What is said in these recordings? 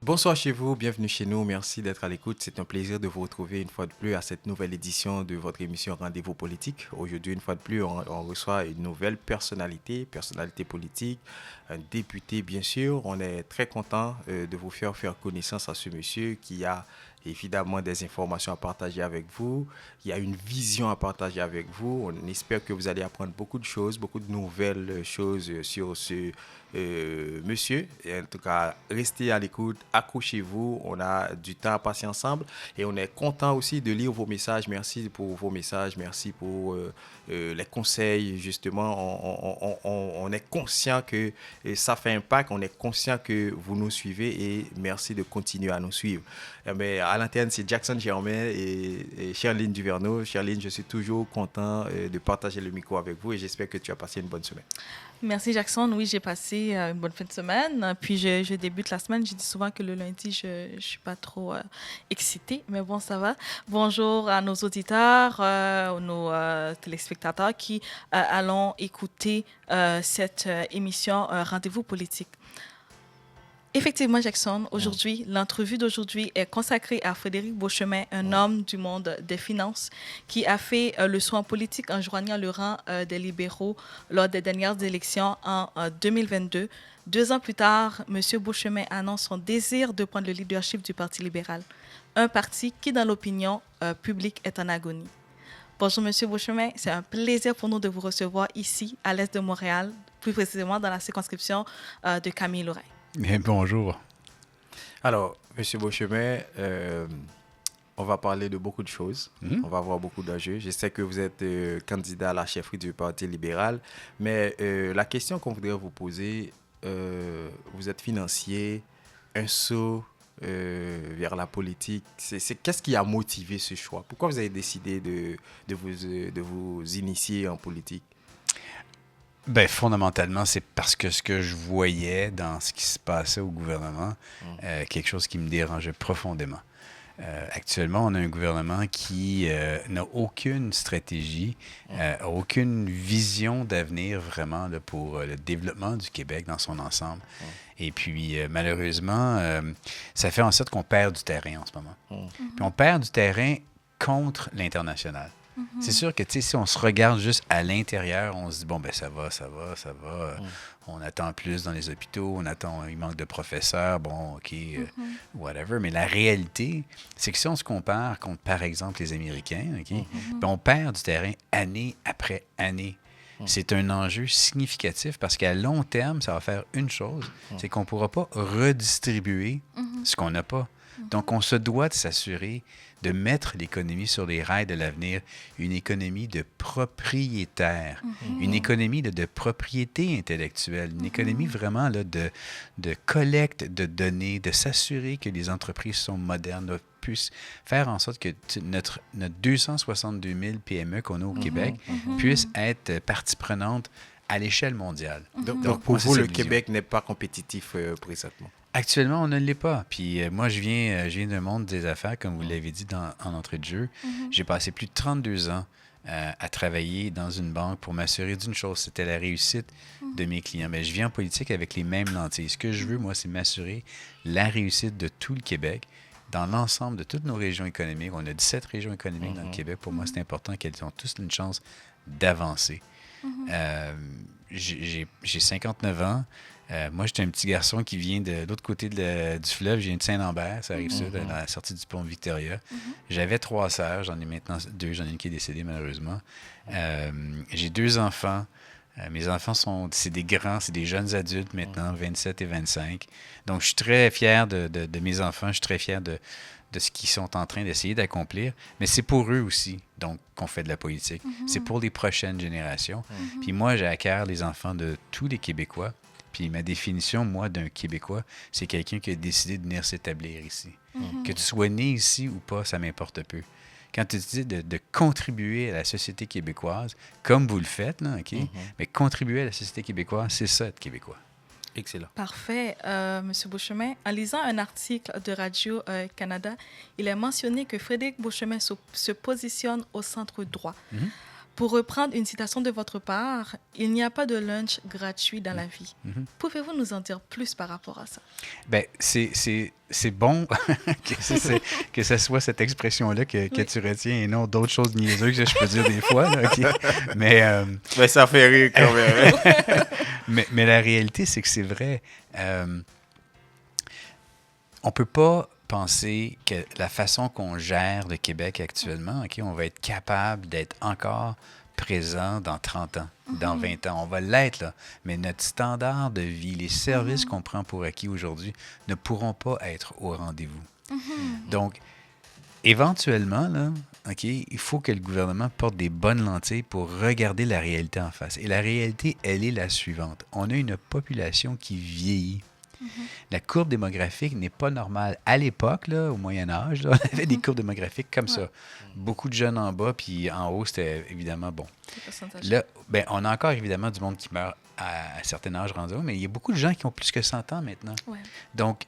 Bonsoir chez vous, bienvenue chez nous, merci d'être à l'écoute. C'est un plaisir de vous retrouver une fois de plus à cette nouvelle édition de votre émission Rendez-vous politique. Aujourd'hui, une fois de plus, on reçoit une nouvelle personnalité politique, un député bien sûr. On est très content de vous faire connaissance à ce monsieur qui a évidemment des informations à partager avec vous. Il y a une vision à partager avec vous. On espère que vous allez apprendre beaucoup de choses, beaucoup de nouvelles choses sur ce monsieur. Et en tout cas, restez à l'écoute, accrochez-vous. On a du temps à passer ensemble et on est content aussi de lire vos messages. Merci pour vos messages, merci pour les conseils. Justement, on est conscient que ça fait impact, on est conscient que vous nous suivez et merci de continuer à nous suivre. Mais à l'antenne, c'est Jackson Germain et Charline Duverneau. Charline, je suis toujours content de partager le micro avec vous et j'espère que tu as passé une bonne semaine. Merci Jackson. Oui, j'ai passé une bonne fin de semaine. Puis je débute la semaine. Je dis souvent que le lundi, je ne suis pas trop excitée, mais bon, ça va. Bonjour à nos auditeurs, nos téléspectateurs qui allons écouter cette émission Rendez-vous politique. Effectivement, Jackson, aujourd'hui, l'entrevue d'aujourd'hui est consacrée à Frédéric Beauchemin, un homme du monde des finances qui a fait le saut en politique en joignant le rang des libéraux lors des dernières élections en 2022. 2 ans plus tard, M. Beauchemin annonce son désir de prendre le leadership du Parti libéral, un parti qui, dans l'opinion publique, est en agonie. Bonjour, M. Beauchemin. C'est un plaisir pour nous de vous recevoir ici, à l'est de Montréal, plus précisément dans la circonscription de Camille-Laurent. Bien, bonjour. Alors, Monsieur Beauchemin, on va parler de beaucoup de choses. On va voir beaucoup d'enjeux. Je sais que vous êtes candidat à la chefferie du Parti libéral, mais la question qu'on voudrait vous poser, vous êtes financier, un saut vers la politique. Qu'est-ce qui a motivé ce choix? Pourquoi vous avez décidé de vous initier en politique? Ben, fondamentalement, c'est parce que ce que je voyais dans ce qui se passait au gouvernement, quelque chose qui me dérangeait profondément. Actuellement, on a un gouvernement qui n'a aucune stratégie, aucune vision d'avenir vraiment là, pour le développement du Québec dans son ensemble. Et puis, malheureusement, ça fait en sorte qu'on perd du terrain en ce moment. Puis on perd du terrain contre l'international. C'est sûr que, tu sais, si on se regarde juste à l'intérieur, on se dit, bon, ben ça va. On attend plus dans les hôpitaux, il manque de professeurs, bon, OK, whatever. Mais la réalité, c'est que si on se compare contre, par exemple, les Américains, OK, ben on perd du terrain année après année. C'est un enjeu significatif parce qu'à long terme, ça va faire une chose, c'est qu'on ne pourra pas redistribuer ce qu'on n'a pas. Donc, on se doit de s'assurer de mettre l'économie sur les rails de l'avenir, une économie de propriétaires, une économie de propriété intellectuelle, une économie vraiment là, de collecte de données, de s'assurer que les entreprises sont modernes, puissent faire en sorte que notre 262 000 PME qu'on a au Québec puissent être partie prenante à l'échelle mondiale. Donc pour vous, le Québec n'est pas compétitif présentement? Actuellement, on ne l'est pas. Puis moi, je viens d'un monde des affaires, comme vous l'avez dit en entrée de jeu. J'ai passé plus de 32 ans à travailler dans une banque pour m'assurer d'une chose, c'était la réussite de mes clients. Mais je viens en politique avec les mêmes lentilles. Ce que je veux, moi, c'est m'assurer la réussite de tout le Québec dans l'ensemble de toutes nos régions économiques. On a 17 régions économiques dans le Québec. Pour moi, c'est important qu'elles ont tous une chance d'avancer. J'ai 59 ans. Moi, j'étais un petit garçon qui vient de l'autre côté du fleuve. Je viens de Saint-Lambert, ça arrive sud, à la sortie du pont Victoria. J'avais 3 sœurs, j'en ai maintenant 2, j'en ai une qui est décédée malheureusement. J'ai 2 enfants. Mes enfants c'est des grands, c'est des jeunes adultes maintenant, 27 et 25. Donc, je suis très fier de mes enfants, je suis très fier de ce qu'ils sont en train d'essayer d'accomplir. Mais c'est pour eux aussi, donc, qu'on fait de la politique. C'est pour les prochaines générations. Puis moi, j'ai à cœur les enfants de tous les Québécois. Puis ma définition, moi, d'un Québécois, c'est quelqu'un qui a décidé de venir s'établir ici. Que tu sois né ici ou pas, ça m'importe peu. Quand tu dis de contribuer à la société québécoise, comme vous le faites, là, OK? Mais contribuer à la société québécoise, c'est ça, être Québécois. Excellent. Parfait, M. Beauchemin. En lisant un article de Radio-Canada, il est mentionné que Frédéric Beauchemin se positionne au centre droit. Pour reprendre une citation de votre part, il n'y a pas de lunch gratuit dans la vie. Pouvez-vous nous en dire plus par rapport à ça? Ben, c'est bon que ce soit cette expression-là que tu retiens et non d'autres choses niaiseuses que je peux dire des fois. Là, OK? Mais ça fait rire quand même. mais la réalité, c'est que c'est vrai. On peut pas penser que la façon qu'on gère le Québec actuellement, OK, on va être capable d'être encore présent dans 30 ans, dans 20 ans. On va l'être, là. Mais notre standard de vie, les services qu'on prend pour acquis aujourd'hui ne pourront pas être au rendez-vous. Donc, éventuellement, là, OK, il faut que le gouvernement porte des bonnes lentilles pour regarder la réalité en face. Et la réalité, elle est la suivante. On a une population qui vieillit. La courbe démographique n'est pas normale. À l'époque, là, au Moyen Âge, là, on avait des courbes démographiques comme ça. Beaucoup de jeunes en bas, puis en haut, c'était évidemment bon. Là, ben, on a encore évidemment du monde qui meurt à un certain âge rendu, mais il y a beaucoup de gens qui ont plus que 100 ans maintenant. Donc,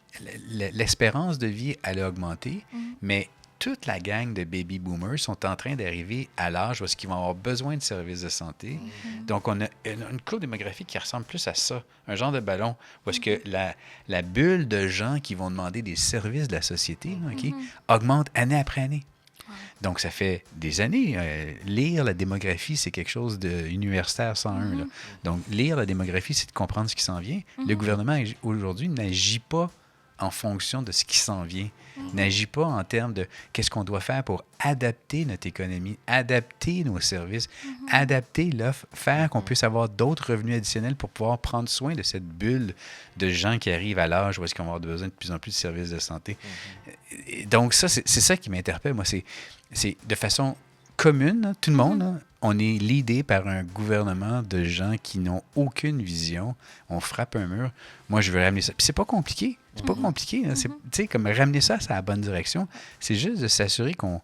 l'espérance de vie, elle a augmenté, mais toute la gang de baby boomers sont en train d'arriver à l'âge où ils vont avoir besoin de services de santé. Donc, on a une courbe démographique qui ressemble plus à ça, un genre de ballon, où est-ce que la bulle de gens qui vont demander des services de la société augmente année après année. Donc, ça fait des années. Lire la démographie, c'est quelque chose d'universitaire 101. Là. Donc, lire la démographie, c'est de comprendre ce qui s'en vient. Le gouvernement, aujourd'hui, n'agit pas en fonction de ce qui s'en vient. N'agit pas en termes de qu'est-ce qu'on doit faire pour adapter notre économie, adapter nos services, adapter l'offre, faire qu'on puisse avoir d'autres revenus additionnels pour pouvoir prendre soin de cette bulle de gens qui arrivent à l'âge où est-ce qu'on va avoir besoin de plus en plus de services de santé. Donc, ça, c'est ça qui m'interpelle. Moi, c'est de façon commune, là, tout le monde, là, on est leadé par un gouvernement de gens qui n'ont aucune vision. On frappe un mur. Moi, je veux ramener ça. Puis c'est pas compliqué. C'est pas compliqué. Là. C'est, tu sais, comme ramener ça à la bonne direction. C'est juste de s'assurer qu'on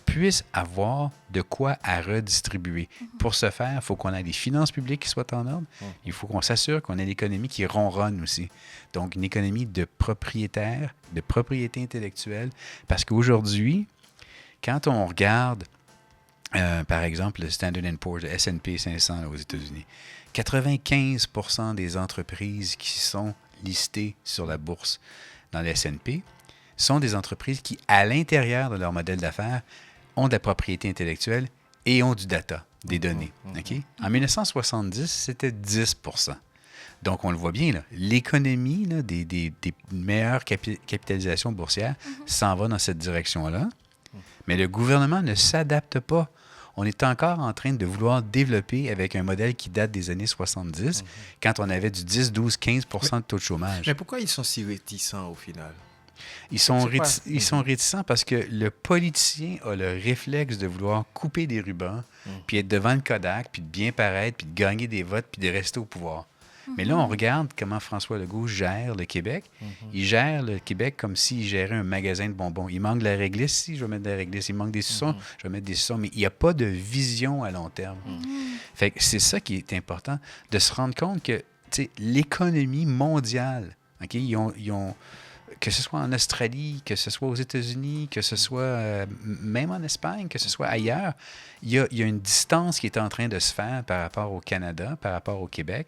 puisse avoir de quoi à redistribuer. Pour ce faire, il faut qu'on ait des finances publiques qui soient en ordre. Il faut qu'on s'assure qu'on ait une économie qui ronronne aussi. Donc, une économie de propriétaires, de propriété intellectuelle. Parce qu'aujourd'hui, quand on regarde par exemple, le Standard & Poor's, le S&P 500 aux États-Unis, 95% des entreprises qui sont listées sur la bourse dans le S&P sont des entreprises qui, à l'intérieur de leur modèle d'affaires, ont de la propriété intellectuelle et ont du data, des données. Okay? En 1970, c'était 10%. Donc, on le voit bien, là, l'économie là, des meilleures capitalisations boursières s'en va dans cette direction-là. Mais le gouvernement ne s'adapte pas. On est encore en train de vouloir développer avec un modèle qui date des années 70, quand on avait du 10, 12, 15 % de taux de chômage. Mais pourquoi ils sont si réticents au final? Ils sont réticents parce que le politicien a le réflexe de vouloir couper des rubans, puis être devant le Kodak, puis de bien paraître, puis de gagner des votes, puis de rester au pouvoir. Mais là, on regarde comment François Legault gère le Québec. Il gère le Québec comme s'il gérait un magasin de bonbons. Il manque de la réglisse, si je vais mettre de la réglisse. Il manque des saucissons, je vais mettre des saucissons. Mais il n'y a pas de vision à long terme. Fait que c'est ça qui est important, de se rendre compte que l'économie mondiale, okay, ils ont que ce soit en Australie, que ce soit aux États-Unis, que ce soit même en Espagne, que ce soit ailleurs, il y a une distance qui est en train de se faire par rapport au Canada, par rapport au Québec,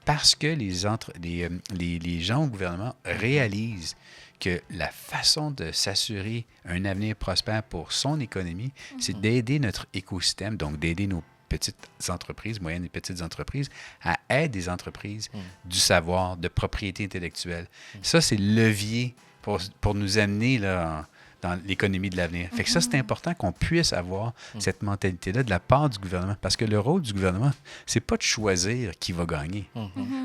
parce que les gens au gouvernement réalisent que la façon de s'assurer un avenir prospère pour son économie, c'est d'aider notre écosystème, donc d'aider nos petites entreprises, moyennes et petites entreprises, à être des entreprises du savoir, de propriété intellectuelle. Ça, c'est le levier pour nous amener là, dans l'économie de l'avenir. Fait que ça, c'est important qu'on puisse avoir cette mentalité-là de la part du gouvernement. Parce que le rôle du gouvernement, c'est pas de choisir qui va gagner.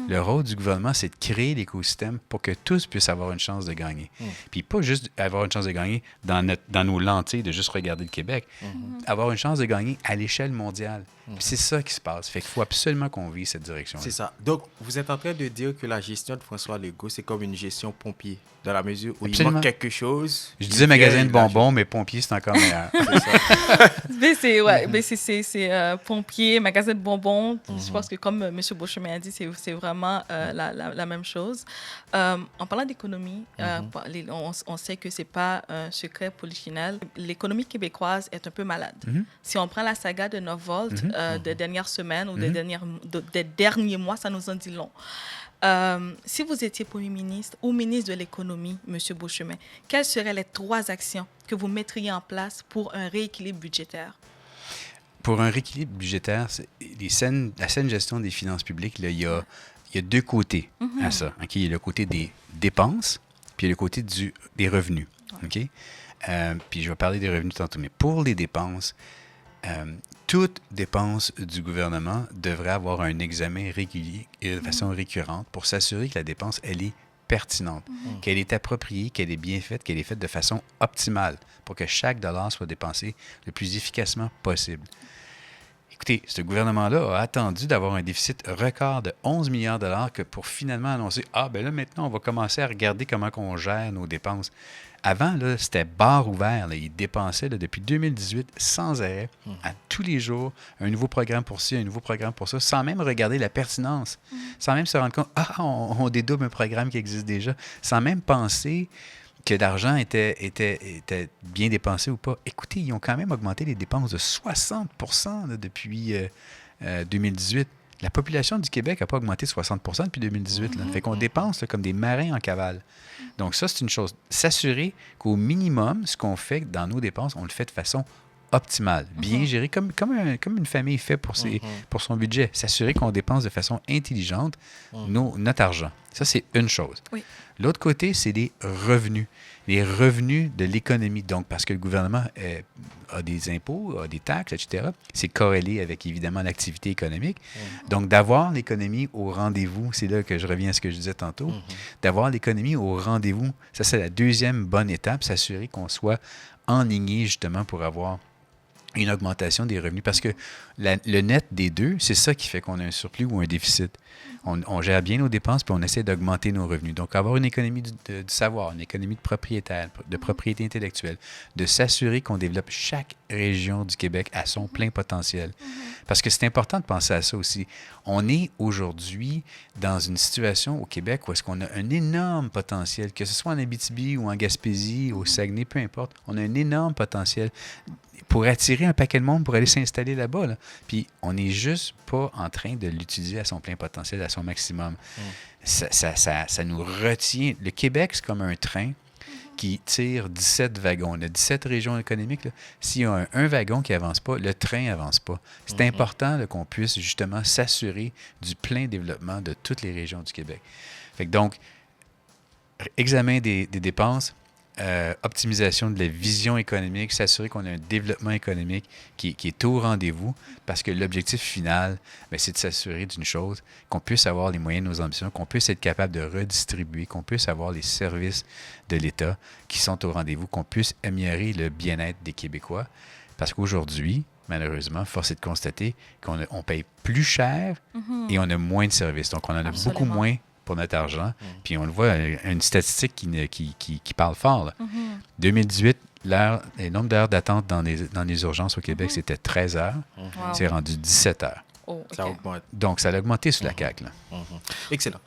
Le rôle du gouvernement, c'est de créer l'écosystème pour que tous puissent avoir une chance de gagner. Puis pas juste avoir une chance de gagner dans nos lentilles de juste regarder le Québec. Avoir une chance de gagner à l'échelle mondiale. Puis c'est ça qui se passe. Fait qu'il faut absolument qu'on vise cette direction-là. C'est ça. Donc, vous êtes en train de dire que la gestion de François Legault, c'est comme une gestion pompier, dans la mesure où il manque quelque chose. Je disais magasin de bonbons, mais pompier, c'est encore meilleur. C'est ça. C'est pompier, magasin de bonbons. Je pense que comme M. Beauchemin a dit, c'est vraiment la même chose. En parlant d'économie, on sait que ce n'est pas un secret polichinelle. L'économie québécoise est un peu malade. Si on prend la saga de Northvolt des dernières semaines ou des derniers mois, ça nous en dit long. Si vous étiez Premier ministre ou ministre de l'économie, M. Beauchemin, quelles seraient les 3 actions que vous mettriez en place pour un rééquilibre budgétaire? Pour un rééquilibre budgétaire, la saine gestion des finances publiques, là, il y a 2 côtés à ça. Okay? Il y a le côté des dépenses, puis il y a le côté des revenus. Okay? Puis je vais parler des revenus tantôt. Mais pour les dépenses, toute dépense du gouvernement devrait avoir un examen régulier et de façon récurrente pour s'assurer que la dépense, elle est pertinente, qu'elle est appropriée, qu'elle est bien faite, qu'elle est faite de façon optimale pour que chaque dollar soit dépensé le plus efficacement possible. Écoutez, ce gouvernement-là a attendu d'avoir un déficit record de 11 milliards de dollars que pour finalement annoncer « Ah, ben là, maintenant, on va commencer à regarder comment on gère nos dépenses. » Avant, là, c'était barre ouvert. Là. Ils dépensaient là, depuis 2018 sans arrêt, à tous les jours, un nouveau programme pour ci, un nouveau programme pour ça, sans même regarder la pertinence, sans même se rendre compte « Ah, on dédouble un programme qui existe déjà », sans même penser que l'argent était bien dépensé ou pas. Écoutez, ils ont quand même augmenté les dépenses de 60 là, depuis 2018. La population du Québec n'a pas augmenté de 60 depuis 2018. Là. Fait qu'on dépense là, comme des marins en cavale. Donc ça, c'est une chose. S'assurer qu'au minimum, ce qu'on fait dans nos dépenses, on le fait de façon optimale, bien gérée, comme une famille fait pour son budget. S'assurer qu'on dépense de façon intelligente notre argent. Ça, c'est une chose. Oui. L'autre côté, c'est les revenus. Les revenus de l'économie. Donc, parce que le gouvernement a des impôts, a des taxes, etc., c'est corrélé avec, évidemment, l'activité économique. Donc, d'avoir l'économie au rendez-vous, c'est là que je reviens à ce que je disais tantôt, d'avoir l'économie au rendez-vous, ça, c'est la deuxième bonne étape, s'assurer qu'on soit enligné, justement, pour avoir une augmentation des revenus. Parce que le net des deux, c'est ça qui fait qu'on a un surplus ou un déficit. On gère bien nos dépenses, puis on essaie d'augmenter nos revenus. Donc, avoir une économie du savoir, une économie de propriétaire, de propriété intellectuelle, de s'assurer qu'on développe chaque région du Québec à son plein potentiel. Parce que c'est important de penser à ça aussi. On est aujourd'hui dans une situation au Québec où est-ce qu'on a un énorme potentiel, que ce soit en Abitibi ou en Gaspésie, au Saguenay, peu importe. On a un énorme potentiel pour attirer un paquet de monde pour aller s'installer là-bas. Là. Puis, on n'est juste pas en train de l'utiliser à son plein potentiel, à son maximum. Ça nous retient. Le Québec, c'est comme un train qui tire 17 wagons. On a 17 régions économiques. S'il y a un wagon qui n'avance pas, le train n'avance pas. C'est important là, qu'on puisse justement s'assurer du plein développement de toutes les régions du Québec. Fait que donc, examen des dépenses, optimisation de la vision économique, s'assurer qu'on a un développement économique qui est au rendez-vous, parce que l'objectif final, c'est de s'assurer d'une chose, qu'on puisse avoir les moyens de nos ambitions, qu'on puisse être capable de redistribuer, qu'on puisse avoir les services de l'État qui sont au rendez-vous, qu'on puisse améliorer le bien-être des Québécois, parce qu'aujourd'hui, malheureusement, force est de constater qu'on paye plus cher et on a moins de services. Donc, on en a beaucoup moins pour notre argent. Puis on le voit, une statistique qui parle fort. Là. 2018, le nombre d'heures d'attente dans les urgences au Québec, c'était 13 heures. C'est rendu 17 heures. Oh, okay. Ça augmente. Donc, ça a augmenté sous la CAQ. Là. Excellent.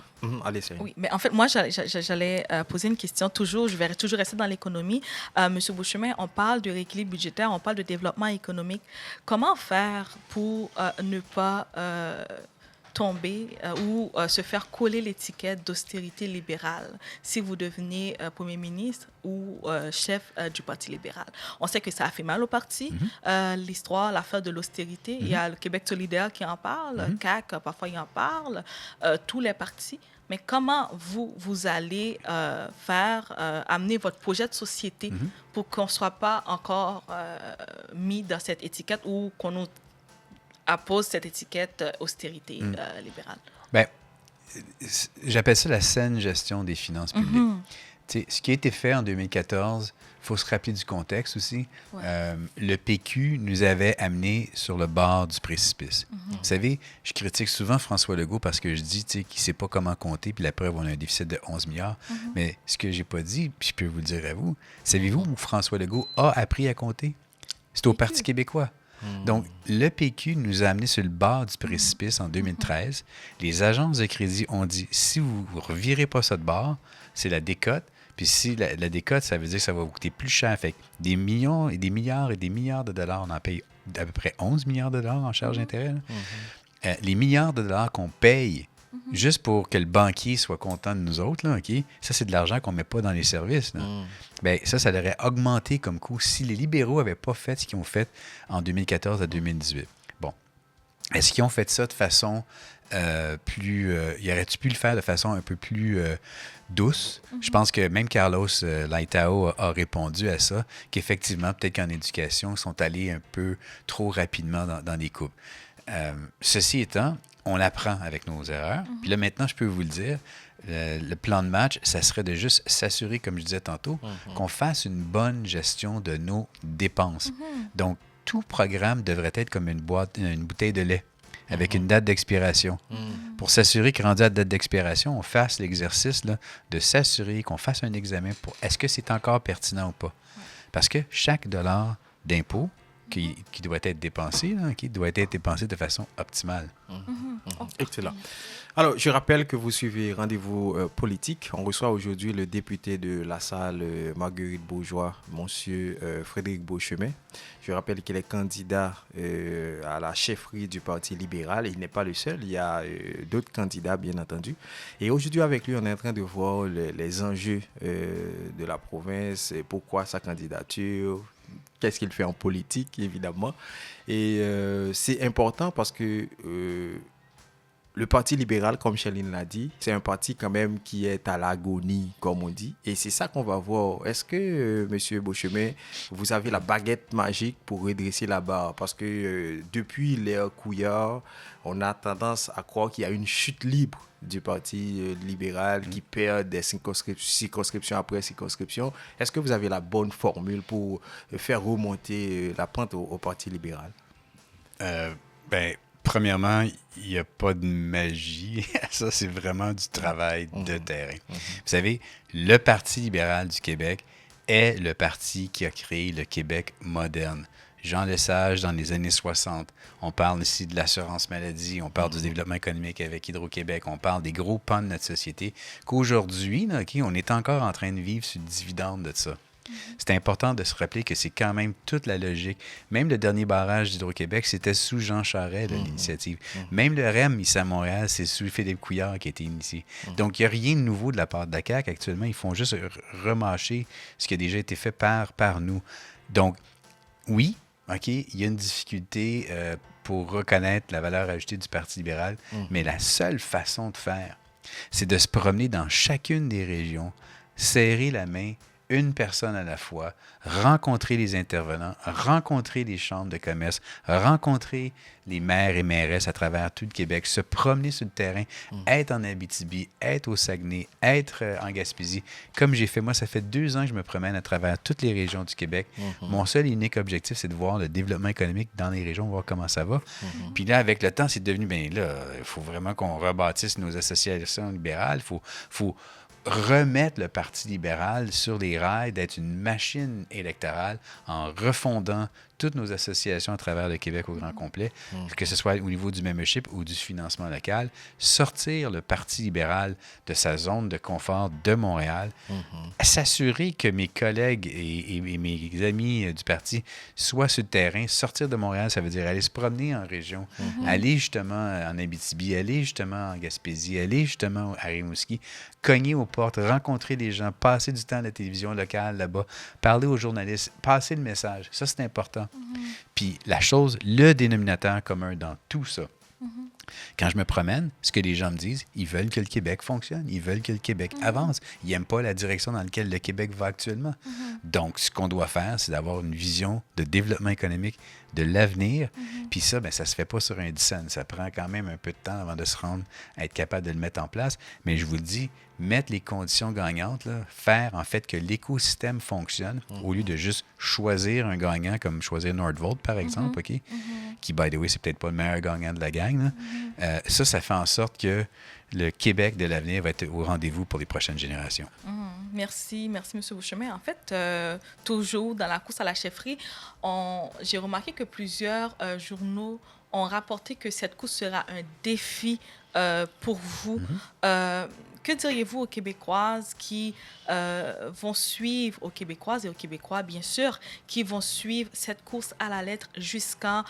Allez, Céline. Oui, mais en fait, moi, j'allais poser une question toujours. Je vais toujours rester dans l'économie. Monsieur Beauchemin, on parle de rééquilibre budgétaire, on parle de développement économique. Comment faire pour ne pas tomber ou se faire coller l'étiquette d'austérité libérale si vous devenez Premier ministre ou chef du Parti libéral? On sait que ça a fait mal au parti. L'histoire, l'affaire de l'austérité, il y a le Québec solidaire qui en parle, CAQ, parfois il en parle, tous les partis. Mais comment vous allez amener votre projet de société pour qu'on ne soit pas encore mis dans cette étiquette ou qu'on nous appose cette étiquette austérité libérale? Bien, j'appelle ça la saine gestion des finances publiques. Tu sais, ce qui a été fait en 2014, il faut se rappeler du contexte aussi. Ouais. Le PQ nous avait amenés sur le bord du précipice. Vous savez, je critique souvent François Legault parce que je dis qu'il ne sait pas comment compter, puis la preuve, on a un déficit de 11 milliards. Mais ce que j'ai pas dit, puis je peux vous le dire à vous, savez-vous où François Legault a appris à compter? C'est au Parti québécois. Donc, le PQ nous a amenés sur le bord du précipice en 2013. Les agences de crédit ont dit, si vous ne revirez pas ça de bord, c'est la décote. Puis si la décote, ça veut dire que ça va vous coûter plus cher. Fait que des millions et des milliards de dollars, on en paye à peu près 11 milliards de dollars en charge d'intérêt. Les milliards de dollars qu'on paye juste pour que le banquier soit content de nous autres, là, OK? Ça, c'est de l'argent qu'on ne met pas dans les services. Là. Bien, ça aurait augmenté comme coût si les libéraux n'avaient pas fait ce qu'ils ont fait en 2014 à 2018. Bon. Est-ce qu'ils ont fait ça de façon plus... y aurait-tu pu le faire de façon un peu plus douce? Je pense que même Carlos Laitao a répondu à ça, qu'effectivement, peut-être qu'en éducation, ils sont allés un peu trop rapidement dans les coupes. Ceci étant, on apprend avec nos erreurs. Puis là, maintenant, je peux vous le dire, le plan de match, ça serait de juste s'assurer, comme je disais tantôt, qu'on fasse une bonne gestion de nos dépenses. Donc, tout programme devrait être comme une bouteille de lait avec une date d'expiration. Pour s'assurer que rendu à la date d'expiration, on fasse l'exercice là, de s'assurer qu'on fasse un examen pour est-ce que c'est encore pertinent ou pas. Parce que chaque dollar d'impôt qui doit être dépensé, là, qui doit être dépensé de façon optimale. Excellent. Alors, je rappelle que vous suivez Rendez-vous politique. On reçoit aujourd'hui le député de la salle, Marguerite Bourgeois, monsieur Frédéric Beauchemin. Je rappelle qu'il est candidat à la chefferie du Parti libéral. Il n'est pas le seul, il y a d'autres candidats, bien entendu. Et aujourd'hui, avec lui, on est en train de voir les enjeux de la province, et pourquoi sa candidature, qu'est-ce qu'il fait en politique, évidemment. Et c'est important parce que le Parti libéral, comme Chéline l'a dit, c'est un parti quand même qui est à l'agonie, comme on dit. Et c'est ça qu'on va voir. Est-ce que, M. Beauchemin, vous avez la baguette magique pour redresser la barre? Parce que depuis l'ère Couillard, on a tendance à croire qu'il y a une chute libre du Parti libéral qui perd des circonscriptions après circonscription. Est-ce que vous avez la bonne formule pour faire remonter la pente au Parti libéral? Premièrement, il n'y a pas de magie. Ça, c'est vraiment du travail de terrain. Vous savez, le Parti libéral du Québec est le parti qui a créé le Québec moderne. Jean Lesage, dans les années 60, on parle ici de l'assurance maladie, on parle du développement économique avec Hydro-Québec, on parle des gros pans de notre société, qu'aujourd'hui, là, on est encore en train de vivre sur le dividende de ça. C'est important de se rappeler que c'est quand même toute la logique. Même le dernier barrage d'Hydro-Québec, c'était sous Jean Charest, l'initiative. Même le REM ici à Montréal, c'est sous Philippe Couillard qui a été initié. Donc, il n'y a rien de nouveau de la part de la CAQ actuellement. Ils font juste remâcher ce qui a déjà été fait par nous. Donc, oui, OK, il y a une difficulté pour reconnaître la valeur ajoutée du Parti libéral, mais la seule façon de faire, c'est de se promener dans chacune des régions, serrer la main, une personne à la fois, rencontrer les intervenants, rencontrer les chambres de commerce, rencontrer les maires et mairesses à travers tout le Québec, se promener sur le terrain, être en Abitibi, être au Saguenay, être en Gaspésie. Comme j'ai fait, moi, ça fait 2 ans que je me promène à travers toutes les régions du Québec. Mon seul et unique objectif, c'est de voir le développement économique dans les régions, voir comment ça va. Puis là, avec le temps, c'est devenu, bien là, il faut vraiment qu'on rebâtisse nos associations libérales, il faut remettre le Parti libéral sur les rails, d'être une machine électorale en refondant toutes nos associations à travers le Québec au grand complet, que ce soit au niveau du membership ou du financement local, sortir le Parti libéral de sa zone de confort de Montréal, s'assurer que mes collègues et mes amis du parti soient sur le terrain. Sortir de Montréal, ça veut dire aller se promener en région, aller justement en Abitibi, aller justement en Gaspésie, aller justement à Rimouski, cogner aux portes, rencontrer les gens, passer du temps à la télévision locale là-bas, parler aux journalistes, passer le message. Ça, c'est important. Puis la chose, le dénominateur commun dans tout ça, quand je me promène, ce que les gens me disent, ils veulent que le Québec fonctionne, ils veulent que le Québec avance. Ils n'aiment pas la direction dans laquelle le Québec va actuellement. Donc, ce qu'on doit faire, c'est d'avoir une vision de développement économique de l'avenir. Puis ça, bien, ça ne se fait pas sur un 10 cents. Ça prend quand même un peu de temps avant de se rendre à être capable de le mettre en place. Mais je vous le dis, mettre les conditions gagnantes, là, faire en fait que l'écosystème fonctionne au lieu de juste choisir un gagnant comme choisir Nordvolt, par exemple, OK? Qui, by the way, c'est peut-être pas le meilleur gagnant de la gang. Là. Ça fait en sorte que le Québec de l'avenir va être au rendez-vous pour les prochaines générations. Merci, M. Beauchemin. En fait, toujours dans la course à la chefferie, j'ai remarqué que plusieurs journaux ont rapporté que cette course sera un défi pour vous. Que diriez-vous aux Québécoises qui vont suivre, aux Québécoises et aux Québécois, bien sûr, qui vont suivre cette course à la lettre jusqu'en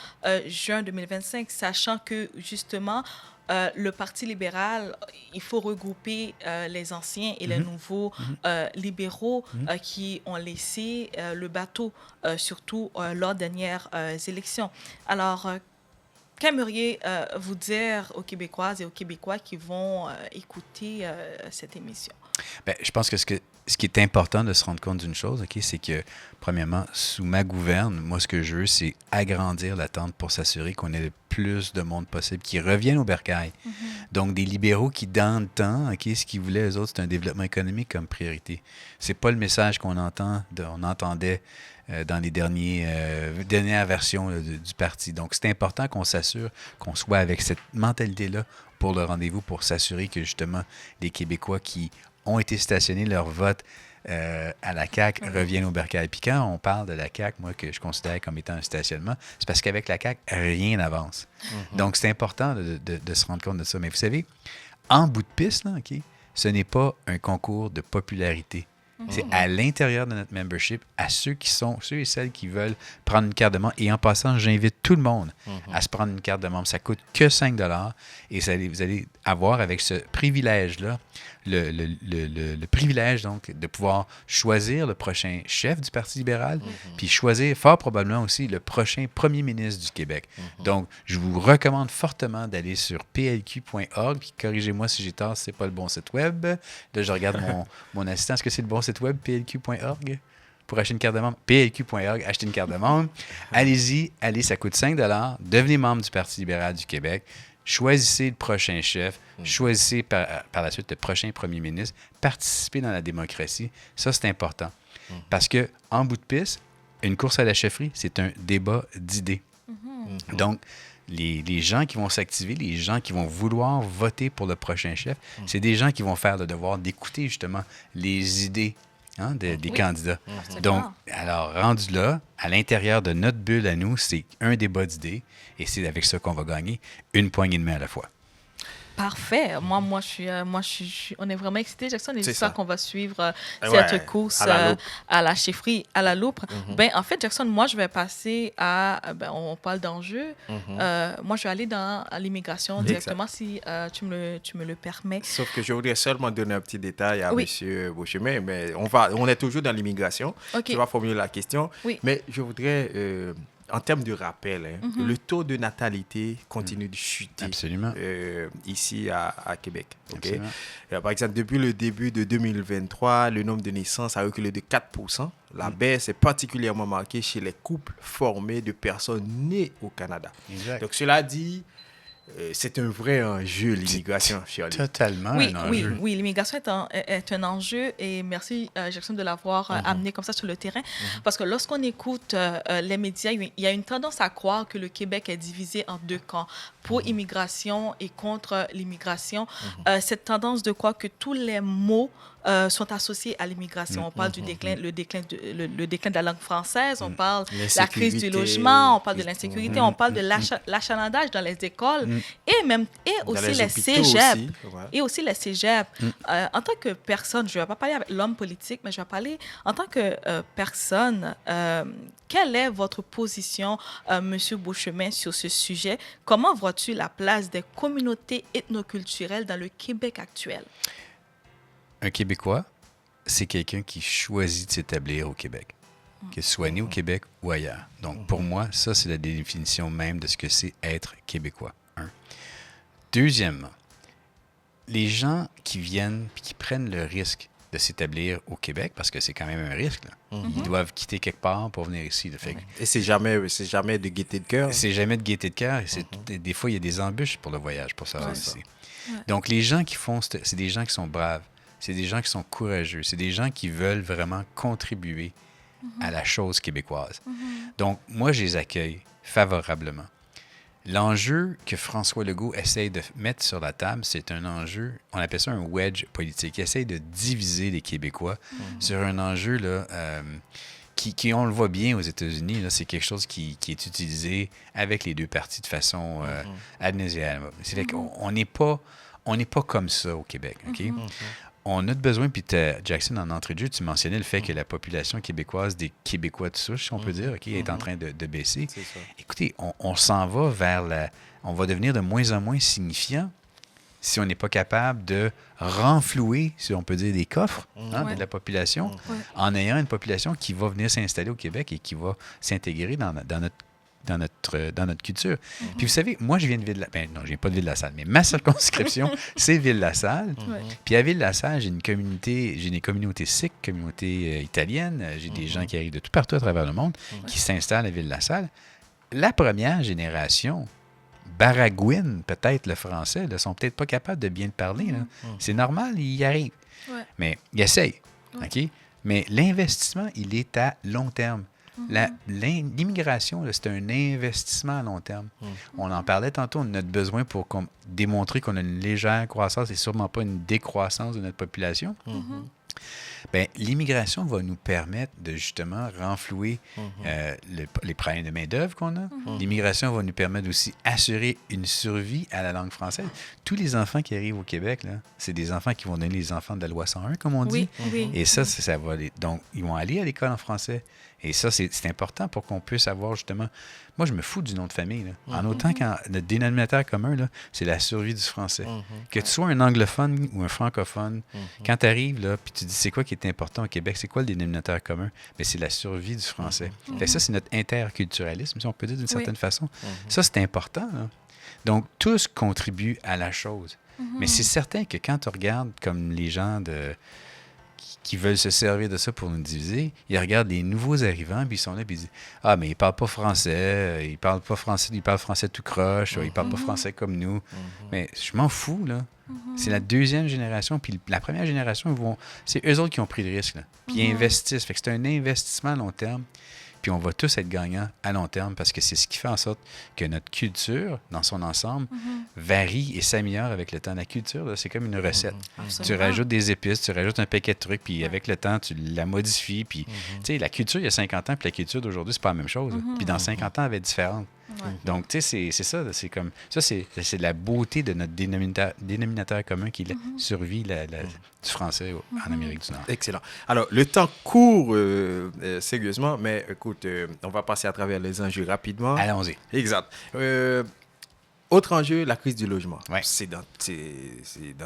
juin 2025, sachant que, justement, le Parti libéral, il faut regrouper les anciens et les nouveaux libéraux qui ont laissé le bateau, surtout lors des dernières élections. Alors, qu'aimeriez-vous dire aux Québécoises et aux Québécois qui vont écouter cette émission? Bien, je pense que ce qui est important de se rendre compte d'une chose, OK, c'est que, premièrement, sous ma gouverne, moi, ce que je veux, c'est agrandir la tente pour s'assurer qu'on ait le plus de monde possible qui reviennent au bercail. Donc, des libéraux qui, dans le temps, OK, ce qu'ils voulaient, eux autres, c'est un développement économique comme priorité. C'est pas le message qu'on entendait dans les dernières versions là, du parti. Donc, c'est important qu'on s'assure qu'on soit avec cette mentalité-là pour le rendez-vous, pour s'assurer que, justement, les Québécois qui ont été stationnés leur vote à la CAQ reviennent au bercail. Puis quand on parle de la CAQ, moi, que je considère comme étant un stationnement, c'est parce qu'avec la CAQ, rien n'avance. Donc, c'est important de se rendre compte de ça. Mais vous savez, en bout de piste, là, OK, ce n'est pas un concours de popularité. C'est à l'intérieur de notre membership, à ceux et celles qui veulent prendre une carte de membre. Et en passant, j'invite tout le monde à se prendre une carte de membre. Ça coûte que 5 $ et vous allez avoir avec ce privilège-là, le privilège donc de pouvoir choisir le prochain chef du Parti libéral, puis choisir fort probablement aussi le prochain premier ministre du Québec. Donc, je vous recommande fortement d'aller sur plq.org, puis corrigez-moi si j'ai tort, c'est pas le bon site web. Là, je regarde mon assistant. Est-ce que c'est le bon site web, plq.org? Pour acheter une carte de membre, plq.org, acheter une carte de membre. Allez-y, ça coûte 5 $. Devenez membre du Parti libéral du Québec. Choisissez le prochain chef. Choisissez par la suite le prochain premier ministre. Participez dans la démocratie. Ça, c'est important. Parce que, en bout de piste, une course à la chefferie, c'est un débat d'idées. Donc, les gens qui vont s'activer, les gens qui vont vouloir voter pour le prochain chef, c'est des gens qui vont faire le devoir d'écouter justement les idées des candidats. Donc, alors, rendu là, à l'intérieur de notre bulle à nous, c'est un débat d'idées et c'est avec ça qu'on va gagner une poignée de main à la fois. Parfait. On est vraiment excités, Jackson, et c'est ça qu'on va suivre cette course à la chefferie, à la loupe. Ben, en fait, Jackson, moi, je vais passer on parle d'enjeux. Moi, je vais aller dans l'immigration directement, si tu me le permets. Sauf que je voudrais seulement donner un petit détail à M. Beauchemin, mais on est toujours dans l'immigration. Je vais formuler la question. Mais je voudrais... en termes de rappel, le taux de natalité continue de chuter. Absolument. Ici à Québec. Okay? Par exemple, depuis le début de 2023, le nombre de naissances a reculé de 4%. La baisse est particulièrement marquée chez les couples formés de personnes nées au Canada. Exact. Donc, cela dit, c'est un vrai enjeu, l'immigration, Shirley. Totalement un enjeu. Oui, l'immigration est un enjeu et merci, Jackson, de l'avoir amené comme ça sur le terrain. Parce que lorsqu'on écoute les médias, il y a une tendance à croire que le Québec est divisé en deux camps, pour immigration et contre l'immigration. Cette tendance de croire que tous les mots sont associés à l'immigration. On parle du déclin, le déclin de la langue française, on parle de la crise du logement, on parle de l'insécurité, on parle de l'achalandage dans les écoles et aussi les cégeps. Et aussi les cégeps. En tant que personne, je ne vais pas parler avec l'homme politique, mais je vais parler en tant que personne. Quelle est votre position, M. Beauchemin, sur ce sujet? Comment vois-tu la place des communautés ethnoculturelles dans le Québec actuel? Un Québécois, c'est quelqu'un qui choisit de s'établir au Québec, qu'il soit né au Québec ou ailleurs. Donc, pour moi, ça, c'est la définition même de ce que c'est être Québécois. Deuxièmement, les gens qui viennent et qui prennent le risque de s'établir au Québec, parce que c'est quand même un risque, là. Ils doivent quitter quelque part pour venir ici. Là. Et c'est jamais de gaieté de cœur. C'est jamais de gaieté de cœur. Des fois, il y a des embûches pour le voyage, pour ça ici. Donc, les gens qui font, c'est des gens qui sont braves. c'est des gens qui sont courageux, c'est des gens qui veulent vraiment contribuer à la chose québécoise. Donc, moi, je les accueille favorablement. L'enjeu que François Legault essaye de mettre sur la table, c'est un enjeu, on appelle ça un wedge politique. Il essaye de diviser les Québécois sur un enjeu là, qui, on le voit bien aux États-Unis, là, c'est quelque chose qui est utilisé avec les deux partis de façon ad nauseam. C'est fait qu'on n'est pas comme ça au Québec. OK? On a besoin, puis Jackson, en entrée de jeu, tu mentionnais le fait que la population québécoise des Québécois de souche, si on peut dire, OK, est en train de baisser. C'est ça. Écoutez, on s'en va vers on va devenir de moins en moins signifiant si on n'est pas capable de renflouer, si on peut dire, des coffres de la population, en ayant une population qui va venir s'installer au Québec et qui va s'intégrer dans notre culture. Puis vous savez, moi, je viens de Ville-la-Salle. Non, je viens pas de Ville-la-Salle, mais ma circonscription, c'est Ville-la-Salle. Puis à Ville-la-Salle, j'ai des communautés sikh, communautés italiennes, j'ai des gens qui arrivent de tout partout à travers le monde qui s'installent à Ville-la-Salle. La première génération baragouine, peut-être le français, ne sont peut-être pas capables de bien le parler. Là. C'est normal, ils y arrivent. Mais ils essayent. OK? Mais l'investissement, il est à long terme. L'immigration, c'est un investissement à long terme. On en parlait tantôt, on a notre besoin pour démontrer qu'on a une légère croissance et sûrement pas une décroissance de notre population. Bien, l'immigration va nous permettre de justement renflouer les problèmes de main-d'œuvre qu'on a. L'immigration va nous permettre aussi d'assurer une survie à la langue française. Tous les enfants qui arrivent au Québec, là, c'est des enfants qui vont donner les enfants de la loi 101, comme on dit. Et ça va aller. Donc, ils vont aller à l'école en français. Et ça, c'est important pour qu'on puisse avoir justement... Moi, je me fous du nom de famille. Là. En autant que notre dénominateur commun, là, c'est la survie du français. Que tu sois un anglophone ou un francophone, quand tu arrives là, puis tu dis c'est quoi qui est important au Québec, c'est quoi le dénominateur commun? Bien, c'est la survie du français. Fait que ça, c'est notre interculturalisme, si on peut dire d'une certaine façon. Ça, c'est important. Là. Donc, tous contribuent à la chose. Mais c'est certain que quand tu regardes comme les gens qui veulent se servir de ça pour nous diviser, ils regardent les nouveaux arrivants, puis ils sont là, puis ils disent « Ah, mais ils parlent pas français, ils parlent français tout croche, ils parlent pas français comme nous. » Mais je m'en fous, là. C'est la deuxième génération, puis la première génération, c'est eux autres qui ont pris le risque, là. Puis ils investissent. Fait que c'est un investissement à long terme. Puis on va tous être gagnants à long terme parce que c'est ce qui fait en sorte que notre culture, dans son ensemble, varie et s'améliore avec le temps. La culture, là, c'est comme une recette. Tu rajoutes des épices, tu rajoutes un paquet de trucs, puis avec le temps, tu la modifies. Puis, tu sais, la culture, il y a 50 ans, puis la culture d'aujourd'hui, c'est pas la même chose. Puis dans 50 ans, elle va être différente. Donc, tu sais, c'est ça. C'est comme ça, c'est la beauté de notre dénominateur commun qui est la survie du français en Amérique du Nord. Excellent. Alors, le temps court sérieusement, mais écoute, on va passer à travers les enjeux rapidement. Allons-y. Exact. Autre enjeu, la crise du logement. Ouais. C'est dans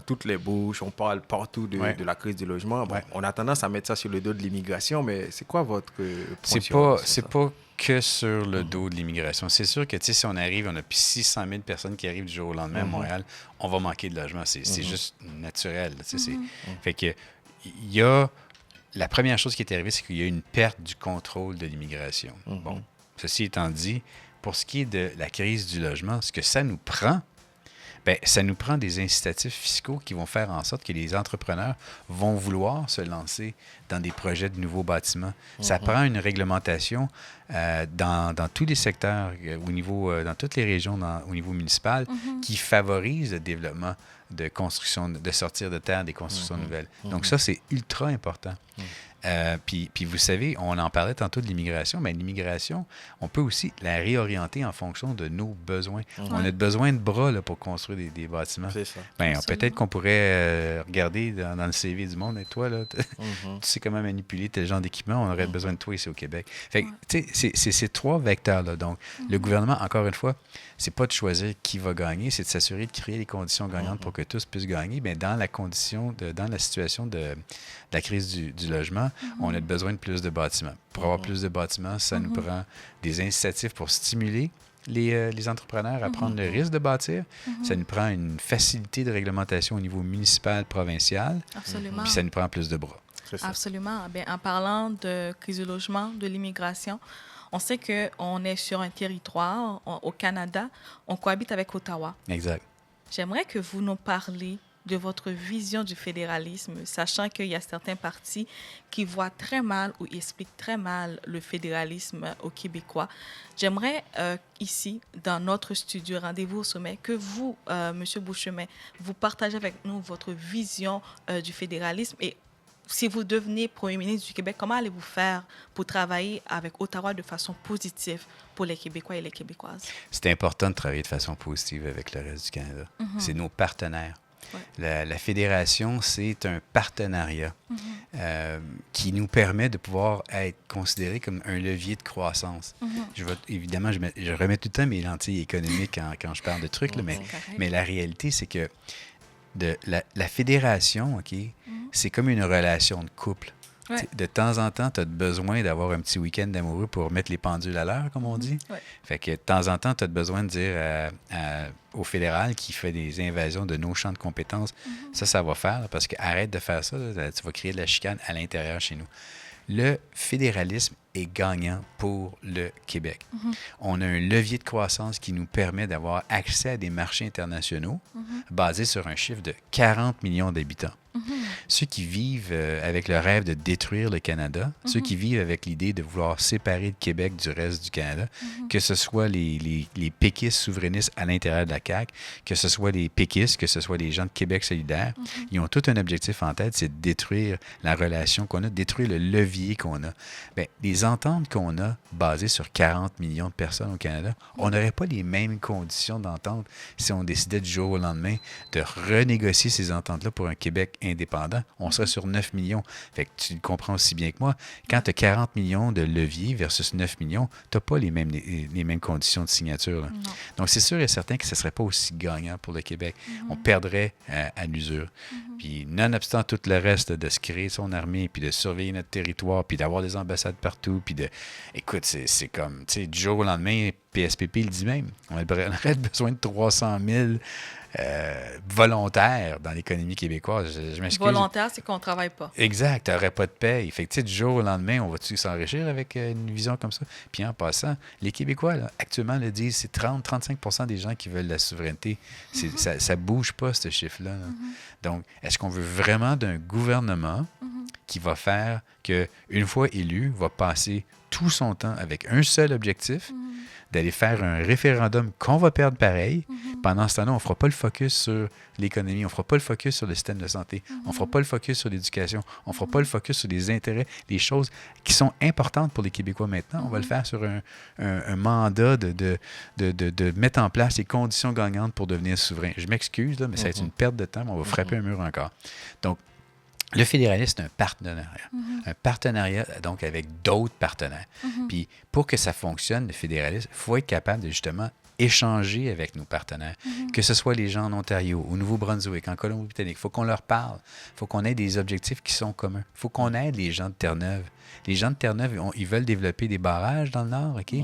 toutes les bouches, on parle partout de la crise du logement. Bon, on a tendance à mettre ça sur le dos de l'immigration, mais c'est quoi votre point C'est pas que sur le dos de l'immigration. C'est sûr que, tu sais, si on arrive, on a plus 600 000 personnes qui arrivent du jour au lendemain à Montréal, on va manquer de logement. C'est juste naturel. Tu sais, fait que, il y a... La première chose qui est arrivée, c'est qu'il y a une perte du contrôle de l'immigration. Bon, ceci étant dit, pour ce qui est de la crise du logement, ce que ça nous prend, bien, ça nous prend des incitatifs fiscaux qui vont faire en sorte que les entrepreneurs vont vouloir se lancer dans des projets de nouveaux bâtiments. Ça prend une réglementation dans tous les secteurs, dans toutes les régions au niveau municipal, qui favorise le développement de construction, de sortir de terre des constructions nouvelles. Donc ça, c'est ultra important. Puis vous savez, on en parlait tantôt de l'immigration, mais l'immigration, on peut aussi la réorienter en fonction de nos besoins. On a besoin de bras là, pour construire des bâtiments. C'est ça. Ben, peut-être qu'on pourrait regarder dans le CV du monde, et toi, là, tu sais comment manipuler tel genre d'équipement, on aurait besoin de toi ici au Québec. Fait que, tu sais, c'est ces trois vecteurs-là. Donc, le gouvernement, encore une fois, c'est pas de choisir qui va gagner, c'est de s'assurer de créer les conditions gagnantes pour que tous puissent gagner. Bien, dans la situation de la crise du logement, on a besoin de plus de bâtiments. Pour avoir plus de bâtiments, ça nous prend des incitatifs pour stimuler les entrepreneurs à prendre le risque de bâtir. Ça nous prend une facilité de réglementation au niveau municipal, provincial. Absolument. Puis ça nous prend plus de bras. Absolument. Bien, en parlant de crise du logement, de l'immigration, on sait qu'on est sur un territoire, au Canada, on cohabite avec Ottawa. Exact. J'aimerais que vous nous parliez de votre vision du fédéralisme, sachant qu'il y a certains partis qui voient très mal ou expliquent très mal le fédéralisme aux Québécois. J'aimerais ici, dans notre studio Rendez-vous au sommet, que vous, M. Beauchemin, vous partagez avec nous votre vision du fédéralisme et si vous devenez Premier ministre du Québec, comment allez-vous faire pour travailler avec Ottawa de façon positive pour les Québécois et les Québécoises? C'est important de travailler de façon positive avec le reste du Canada. C'est nos partenaires. Ouais. La fédération, c'est un partenariat qui nous permet de pouvoir être considéré comme un levier de croissance. Évidemment, je remets tout le temps mes lentilles économiques quand je parle de trucs, là, mais la réalité, c'est que la fédération, OK, c'est comme une relation de couple. Ouais. De temps en temps, tu as besoin d'avoir un petit week-end d'amoureux pour mettre les pendules à l'heure, comme on dit. Ouais. Fait que de temps en temps, tu as besoin de dire au fédéral qui fait des invasions de nos champs de compétences, ça va faire, parce que arrête de faire ça, là, tu vas créer de la chicane à l'intérieur chez nous. Le fédéralisme est gagnant pour le Québec. On a un levier de croissance qui nous permet d'avoir accès à des marchés internationaux basés sur un chiffre de 40 millions d'habitants. Ceux qui vivent avec le rêve de détruire le Canada, ceux qui vivent avec l'idée de vouloir séparer le Québec du reste du Canada, que ce soit les péquistes souverainistes à l'intérieur de la CAQ, que ce soit les péquistes, que ce soit les gens de Québec solidaire, ils ont tout un objectif en tête, c'est de détruire la relation qu'on a, de détruire le levier qu'on a. Bien, les ententes qu'on a basées sur 40 millions de personnes au Canada, on n'aurait pas les mêmes conditions d'entente si on décidait du jour au lendemain de renégocier ces ententes-là pour un Québec indépendant. On serait sur 9 millions. Fait que tu le comprends aussi bien que moi. Quand tu as 40 millions de leviers versus 9 millions, tu n'as pas les mêmes conditions de signature. Là. Donc, c'est sûr et certain que ce ne serait pas aussi gagnant pour le Québec. On perdrait à l'usure. Puis, nonobstant tout le reste de se créer son armée, puis de surveiller notre territoire, puis d'avoir des ambassades partout, puis de... Écoute, c'est comme, tu sais, du jour au lendemain, PSPP le dit même. On aurait besoin de 300 000 volontaires dans l'économie québécoise. Je m'excuse. Volontaire, c'est qu'on ne travaille pas. Exact. Tu n'aurais pas de paye. Fait que, tu sais, du jour au lendemain, on va-tu s'enrichir avec une vision comme ça? Puis en passant, les Québécois, là, actuellement, le disent, c'est 30-35% des gens qui veulent la souveraineté. Ça ne bouge pas, ce chiffre-là. Là. Donc, est-ce qu'on veut vraiment d'un gouvernement qui va faire qu'une fois élu, va passer tout son temps avec un seul objectif, d'aller faire un référendum qu'on va perdre pareil. Pendant ce temps-là, on ne fera pas le focus sur l'économie, on ne fera pas le focus sur le système de santé, on ne fera pas le focus sur l'éducation, on ne fera pas le focus sur les intérêts, les choses qui sont importantes pour les Québécois maintenant. On va le faire sur un mandat de mettre en place les conditions gagnantes pour devenir souverain. Je m'excuse, là, mais ça va être une perte de temps, mais on va frapper un mur encore. Donc, le fédéralisme, c'est un partenariat. Un partenariat, donc, avec d'autres partenaires. Puis, pour que ça fonctionne, le fédéralisme, il faut être capable de, justement, échanger avec nos partenaires. Que ce soit les gens en Ontario, au Nouveau-Brunswick, en Colombie-Britannique. Il faut qu'on leur parle. Il faut qu'on ait des objectifs qui sont communs. Il faut qu'on aide les gens de Terre-Neuve. Les gens de Terre-Neuve, ils veulent développer des barrages dans le Nord, OK?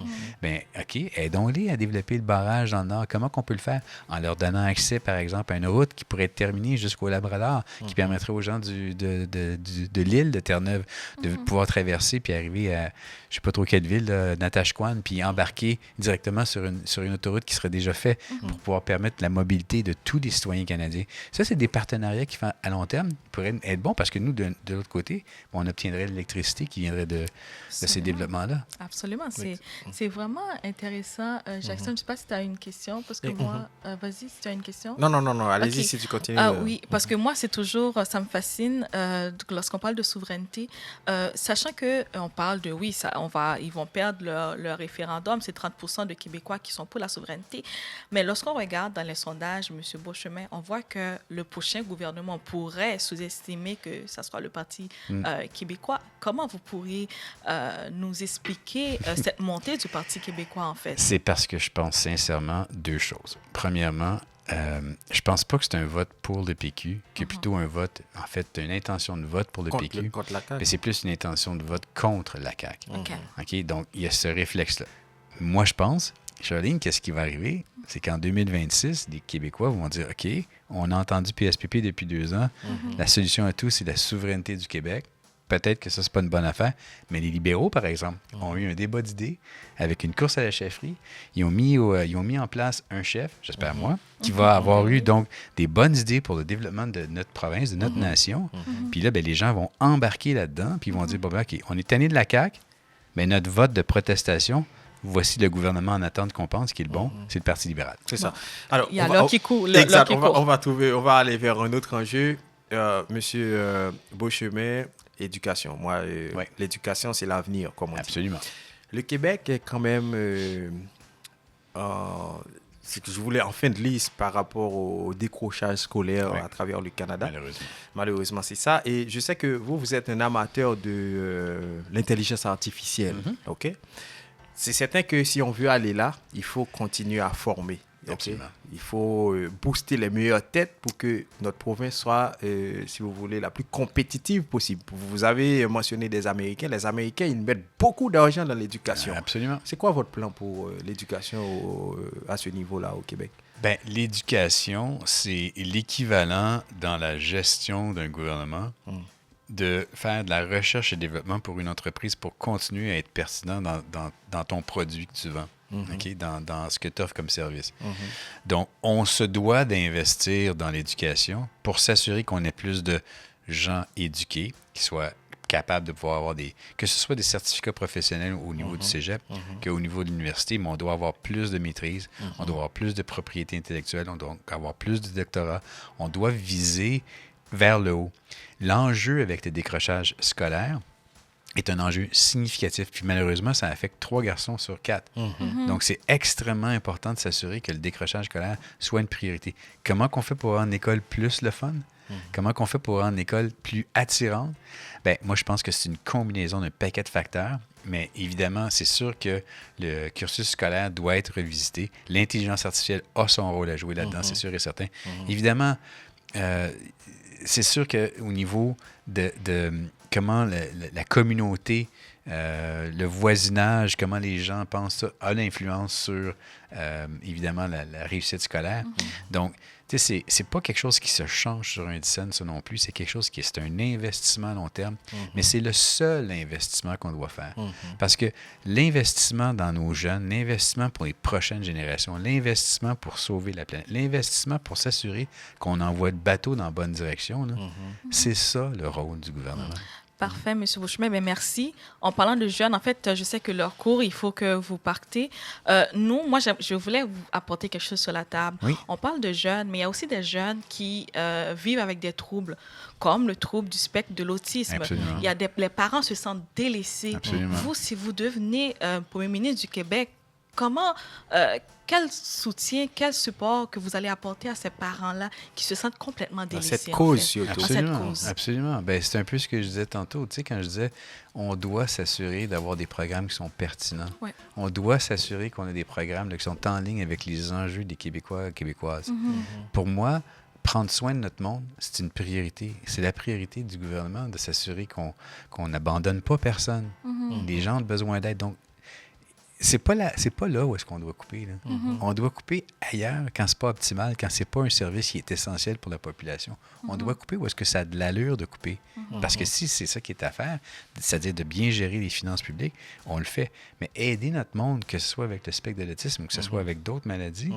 Bien, OK, aidons-les à développer le barrage dans le Nord. Comment qu'on peut le faire? En leur donnant accès, par exemple, à une route qui pourrait être terminée jusqu'au Labrador, qui permettrait aux gens de l'île de Terre-Neuve de pouvoir traverser puis arriver à, je ne sais pas trop quelle ville, Natashquan, puis embarquer directement sur une autoroute qui serait déjà faite pour pouvoir permettre la mobilité de tous les citoyens canadiens. Ça, c'est des partenariats qui, à long terme, pourraient être bons parce que nous, de l'autre côté, on obtiendrait l'électricité qui viendrait de ces développements-là. Absolument. C'est vraiment intéressant. Jackson, je ne sais pas si tu as une question, parce que moi... vas-y, si tu as une question. Non. Allez-y si tu continues. Oui, parce que moi, c'est toujours... Ça me fascine lorsqu'on parle de souveraineté, sachant qu'on parle de... Oui, ils vont perdre leur référendum. C'est 30% de Québécois qui sont pour la souveraineté. Mais lorsqu'on regarde dans les sondages, M. Beauchemin, on voit que le prochain gouvernement pourrait sous-estimer que ça sera le Parti québécois. Comment vous pourriez nous expliquer cette montée du Parti québécois, en fait? C'est parce que je pense sincèrement deux choses. Premièrement, je pense pas que c'est un vote pour le PQ, qui est plutôt un vote, en fait, une intention de vote pour le PQ. Contre la CAQ. Mais c'est plus une intention de vote contre la CAQ. OK? Donc, il y a ce réflexe-là. Moi, je pense, Charline, qu'est-ce qui va arriver? C'est qu'en 2026, les Québécois vont dire, OK, on a entendu PSPP depuis 2 ans. La solution à tout, c'est la souveraineté du Québec. peut-être que ça, c'est pas une bonne affaire. Mais les libéraux, par exemple, ont eu un débat d'idées avec une course à la chefferie. Ils ont mis en place un chef, j'espère moi, qui va avoir eu donc des bonnes idées pour le développement de notre province, de notre nation. Puis là, ben, les gens vont embarquer là-dedans, puis ils vont dire, bon, ben, OK, on est tanné de la CAQ, mais notre vote de protestation, voici le gouvernement en attente qu'on pense qui est le bon, c'est le Parti libéral. C'est ça. Alors, il y a l'heure qui court. Exact. On va aller vers un autre enjeu. Monsieur Beauchemin, éducation. Moi, l'éducation, c'est l'avenir, comme on dit. Absolument. Le Québec est quand même... c'est que je voulais en fin de liste par rapport au décrochage scolaire à travers le Canada. Malheureusement, c'est ça. Et je sais que vous êtes un amateur de l'intelligence artificielle. OK? C'est certain que si on veut aller là, il faut continuer à former. Okay? Il faut booster les meilleures têtes pour que notre province soit, si vous voulez, la plus compétitive possible. Vous avez mentionné des Américains. Les Américains, ils mettent beaucoup d'argent dans l'éducation. Absolument. C'est quoi votre plan pour l'éducation à ce niveau-là au Québec? Ben, l'éducation, c'est l'équivalent dans la gestion d'un gouvernement de faire de la recherche et développement pour une entreprise pour continuer à être pertinent dans ton produit que tu vends, okay? Dans ce que tu offres comme service. Donc, on se doit d'investir dans l'éducation pour s'assurer qu'on ait plus de gens éduqués qui soient capables de pouvoir avoir que ce soit des certificats professionnels au niveau du cégep qu'au niveau de l'université, mais on doit avoir plus de maîtrise, on doit avoir plus de propriété intellectuelle, on doit avoir plus de doctorats, on doit viser vers le haut. L'enjeu avec le décrochage scolaire est un enjeu significatif. Puis malheureusement, ça affecte 3 garçons sur 4. Donc, c'est extrêmement important de s'assurer que le décrochage scolaire soit une priorité. Comment qu'on fait pour avoir une école plus le fun? Comment qu'on fait pour avoir une école plus attirante? Bien, moi, je pense que c'est une combinaison d'un paquet de facteurs. Mais évidemment, c'est sûr que le cursus scolaire doit être revisité. L'intelligence artificielle a son rôle à jouer là-dedans, c'est sûr et certain. Évidemment, c'est sûr qu'au niveau de comment la communauté, le voisinage, comment les gens pensent ça, a l'influence sur, évidemment, la réussite scolaire. Donc, tu sais, c'est pas quelque chose qui se change sur un dizaine, ça non plus. C'est quelque chose c'est un investissement à long terme, mais c'est le seul investissement qu'on doit faire. Parce que l'investissement dans nos jeunes, l'investissement pour les prochaines générations, l'investissement pour sauver la planète, l'investissement pour s'assurer qu'on envoie le bateau dans la bonne direction, là, c'est ça le rôle du gouvernement. Parfait, M. Beauchemin. Bien, merci. En parlant de jeunes, en fait, je sais que leur cours, il faut que vous partez. Moi, je voulais vous apporter quelque chose sur la table. Oui. On parle de jeunes, mais il y a aussi des jeunes qui vivent avec des troubles, comme le trouble du spectre de l'autisme. Absolument. Les parents se sentent délaissés. Absolument. Vous, si vous devenez Premier ministre du Québec, quel soutien, quel support que vous allez apporter à ces parents-là qui se sentent complètement délaissés? Cette cause, surtout. Absolument. Ben, c'est un peu ce que je disais tantôt. Tu sais, quand je disais, on doit s'assurer d'avoir des programmes qui sont pertinents. Ouais. On doit s'assurer qu'on a des programmes qui sont en ligne avec les enjeux des Québécois et Québécoises. Pour moi, prendre soin de notre monde, c'est une priorité. C'est la priorité du gouvernement de s'assurer qu'on n'abandonne pas personne. Les gens ont besoin d'aide. Donc, c'est pas là où est-ce qu'on doit couper. Là. On doit couper ailleurs quand c'est pas optimal, quand c'est pas un service qui est essentiel pour la population. On doit couper où est-ce que ça a de l'allure de couper. Parce que si c'est ça qui est à faire, c'est-à-dire de bien gérer les finances publiques, on le fait. Mais aider notre monde, que ce soit avec le spectre de l'autisme ou que ce soit avec d'autres maladies,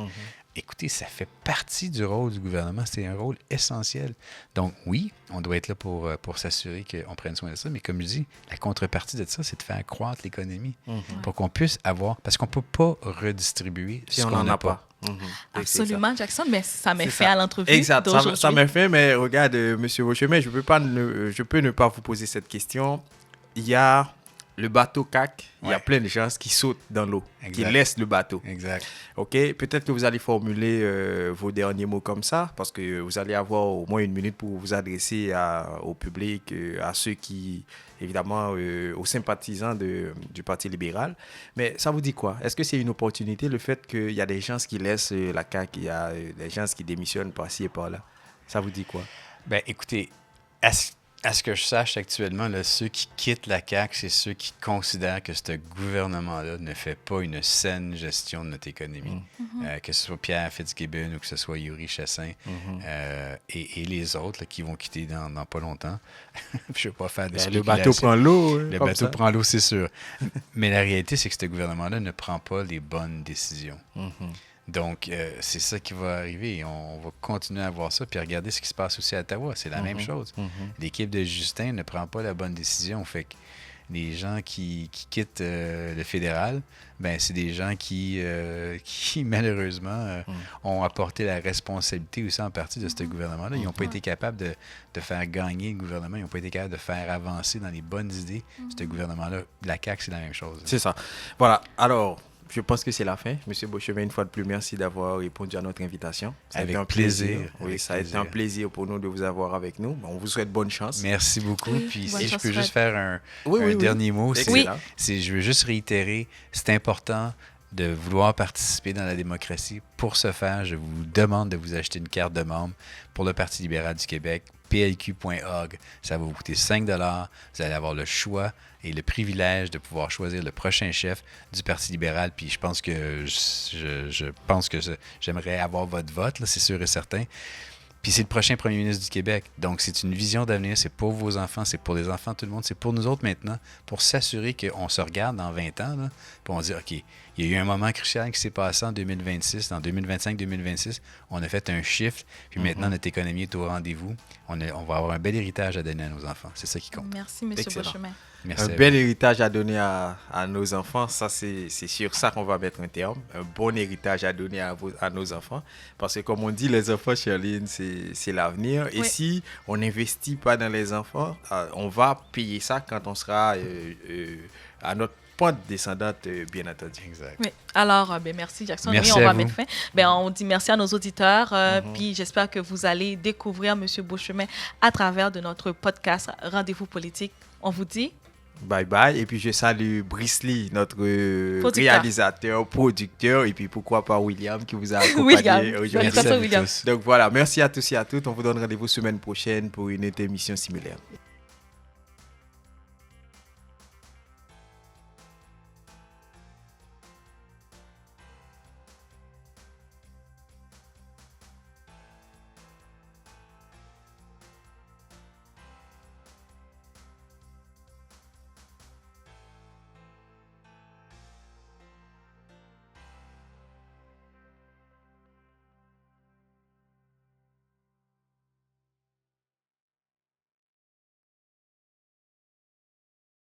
écoutez, ça fait partie du rôle du gouvernement. C'est un rôle essentiel. Donc, oui, on doit être là pour s'assurer qu'on prenne soin de ça. Mais comme je dis, la contrepartie de ça, c'est de faire croître l'économie pour qu'on puisse avoir... Parce qu'on ne peut pas redistribuer si ce on qu'on n'en n'a a pas. Absolument, Jackson, mais ça m'est fait ça. à l'entrevue. Exact, ça m'est fait, mais regarde, M. Beauchemin, je peux ne pas vous poser cette question. Il y a le bateau CAQ, il y a plein de gens qui sautent dans l'eau, qui laissent le bateau. Exact. OK, peut-être que vous allez formuler vos derniers mots comme ça, parce que vous allez avoir au moins 1 minute pour vous adresser au public, à ceux qui, évidemment, aux sympathisants du Parti libéral. Mais ça vous dit quoi? Est-ce que c'est une opportunité, le fait qu'il y a des gens qui laissent la CAQ, il y a des gens qui démissionnent par-ci et par-là? Ça vous dit quoi? Bien, écoutez, À ce que je sache actuellement, là, ceux qui quittent la CAQ, c'est ceux qui considèrent que ce gouvernement-là ne fait pas une saine gestion de notre économie. Que ce soit Pierre Fitzgibbon ou que ce soit Yuri Chassin et les autres là, qui vont quitter dans pas longtemps. Je ne vais pas faire de Le bateau prend l'eau. Le bateau prend l'eau, c'est sûr. Mais la réalité, c'est que ce gouvernement-là ne prend pas les bonnes décisions. Donc, c'est ça qui va arriver. On va continuer à voir ça. Puis regardez ce qui se passe aussi à Ottawa. C'est la même chose. L'équipe de Justin ne prend pas la bonne décision. Fait que les gens qui quittent le fédéral, ben c'est des gens qui malheureusement, ont apporté la responsabilité aussi en partie de ce gouvernement-là. Ils n'ont pas été capables de faire gagner le gouvernement. Ils n'ont pas été capables de faire avancer dans les bonnes idées ce gouvernement-là. La CAQ, c'est la même chose. C'est ça. Voilà. Alors, je pense que c'est la fin. Monsieur Beauchemin, une fois de plus, merci d'avoir répondu à notre invitation. Ça avec a été un plaisir. Oui, ça a été un plaisir pour nous de vous avoir avec nous. On vous souhaite bonne chance. Merci beaucoup. Oui, puis bonne si je chance, peux juste Fred. faire un dernier mot, Excellent. je veux juste réitérer, c'est important de vouloir participer dans la démocratie. Pour ce faire, je vous demande de vous acheter une carte de membre pour le Parti libéral du Québec, plq.org. Ça va vous coûter 5 $. Vous allez avoir le choix et le privilège de pouvoir choisir le prochain chef du Parti libéral. Puis je pense que j'aimerais avoir votre vote, là, c'est sûr et certain. Puis c'est le prochain premier ministre du Québec. Donc, c'est une vision d'avenir. C'est pour vos enfants, c'est pour les enfants de tout le monde. C'est pour nous autres maintenant, pour s'assurer qu'on se regarde dans 20 ans. Là, puis on dit, OK, il y a eu un moment crucial qui s'est passé en 2026, en 2025-2026. On a fait un shift. Puis maintenant, notre économie est au rendez-vous. On va avoir un bel héritage à donner à nos enfants. C'est ça qui compte. Merci, M. Beauchemin. Merci Un bel héritage à donner à nos enfants, ça c'est sur ça qu'on va mettre un terme. Un bon héritage à donner à nos enfants. Parce que comme on dit, les enfants, Charline, c'est l'avenir. Et si on n'investit pas dans les enfants, on va payer ça quand on sera à notre pente descendante, bien entendu. Exact. Oui. Alors, merci Jackson. Merci oui, on va vous. mettre fin. On dit merci à nos auditeurs. Puis j'espère que vous allez découvrir M. Beauchemin à travers de notre podcast Rendez-vous politique. On vous dit bye bye. Et puis je salue Brice Lee, notre réalisateur, producteur, et puis pourquoi pas William qui vous a accompagné aujourd'hui. Merci à vous tous. Donc voilà, merci à tous et à toutes. On vous donne rendez-vous semaine prochaine pour une autre émission similaire.